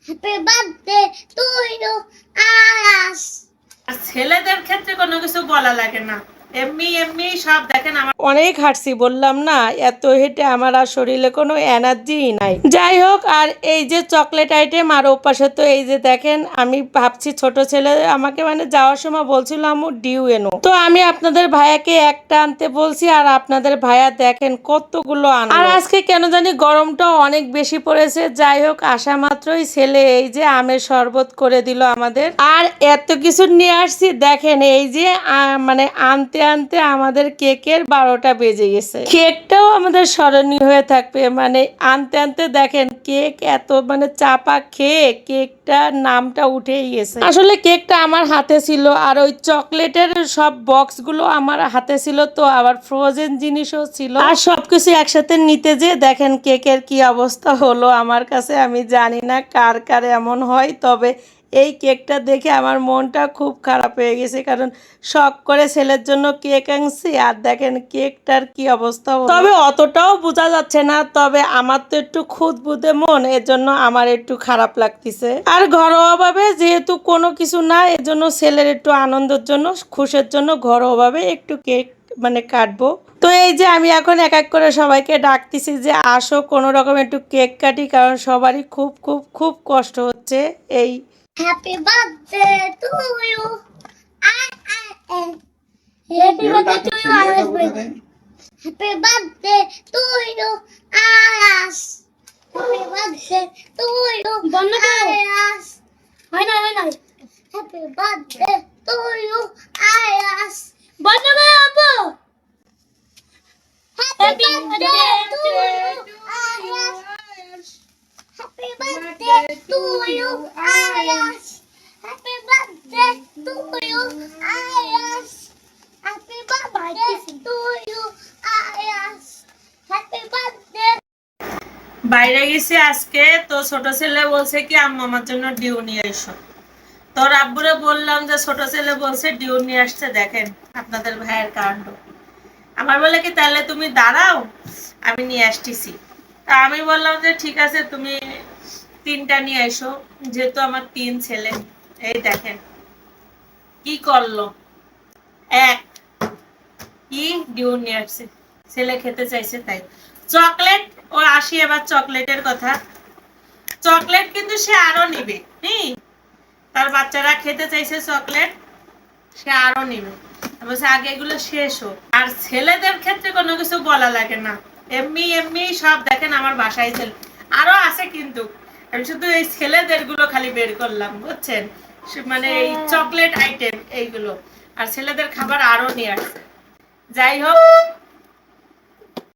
Happy birthday to you আয়াস। আর ছেলেদের ক্ষেত্রে কোনো কিছু বলা লাগে না, এমনি এমনি সব দেখেন। আমার অনেক হাঁটছি বললাম না, এত হেঁটে আমার আর শরীরে কোনো এনার্জি নাই। যাই হোক, আর এই যে চকলেট আইটেম, আর ওপাশে তো এই যে দেখেন, আমি ভাবছি ছোট ছেলে আমাকে মানে যাওয়ার সময় বলছিল আম্মু ডিউ এনো, তো আমি আপনাদের ভাইয়াকে একটা আনতে বলছি, আর আপনাদের ভাইয়া দেখেন কতগুলো আনলো। আর আজকে কেন জানি গরমটা অনেক বেশি পড়েছে। যাই হোক, আসা মাত্রই ছেলে এই যে আমের শরবত করে দিল আমাদের, আর এত কিছু নিয়ে আসছি দেখেন। এই যে মানে আনতে আনতে আমাদের কেকের 12টা বেজে গেছে। কেকটাও আমাদের স্মরণীয় হয়ে থাকবে, মানে আনতে আনতে দেখেন কেক এত মানে চাপা খেয়ে কেকটার নামটা উঠেই গেছে। আসলে কেকটা আমার হাতে ছিল, আর ওই চকলেটের সব বক্সগুলো আমার হাতে ছিল, তো আবার ফ্রোজেন জিনিসও ছিল, আর সবকিছু একসাথে নিতে যে দেখেন কেকের কি অবস্থা হলো আমার কাছে। আমি জানি না কার কার এমন হয়, তবে এই কেকটা দেখে আমার মনটা খুব খারাপ হয়ে গেছে, কারণ শখ করে ছেলের জন্য কেক আনছি, আর দেখেন কেকটার কি অবস্থা হলো। তবে অতটাও বোঝা যাচ্ছে না, তবে আমার তো একটু খুঁতখুঁতে মন, এজন্য আমার একটু খারাপ লাগতেছে। আর ঘরোয়াভাবে যেহেতু কোনো কিছু না, এজন্য ছেলের একটু আনন্দের জন্য খুশির জন্য ঘরোয়াভাবে একটু কেক মানে কাটবো। তো এই যে আমি এখন এক এক করে সবাইকে ডাকতেছি যে আসো কোনো রকম একটু কেক কাটি, কারণ সবারই খুব খুব খুব কষ্ট হচ্ছে। এই happy birthday to you happy birthday to you Ayas. Happy birthday to you Ayas. Happy birthday to you Ayas. হয় না হ্যাপি বার্থডে টু ইউ আয়াস। বন্ধ করো আপু। Happy birthday to you Ayas. Happy birthday to you Ayas. Happy birthday to you Ayas. Happy birthday to you Ayas. Happy birthday. বাইরে গেছি আজকে, তো ছোট ছেলে বলছে কি আম্মু আমার জন্য ডিউ নিয়ে এসো। তো আব্বুরে বললাম যে ছোট ছেলে বলছে ডিউ নিয়ে আসছে, দেখেন আপনাদের ভাইয়ের কাণ্ড। আমার বলে কি তাহলে তুমি দাঁড়াও, আমি নিয়ে আসতেছি। তা আমি বললাম যে ঠিক আছে, তুমি 3টা নিয়ে এসো, যেহেতু আমার 3 ছেলে। এই দেখেন কি করলো, এক কি ডিউ নিয়ে আসছে, ছেলে খেতে চাইছে তাই। চকলেট ও আসি এবার চকলেটের কথা। চকলেট কিন্তু সে আরো নিবে, তার বাচ্চারা খেতে চাইছে চকলেট, সে আরো নিবে। বলছে আগে এগুলো শেষ হোক। আর ছেলেদের ক্ষেত্রে কোনো কিছু বলা লাগে না, এমনি এমনি সব দেখেন। আমার বাসায় ছেলে আরো আছে, কিন্তু আমি শুধু এই ছেলেদের গুলো খালি বের করলাম, বুঝছেন, মানে এই চকলেট আইটেম এইগুলো। আর ছেলেদের খাবার আরো নিয়ে আসছে। যাই হোক,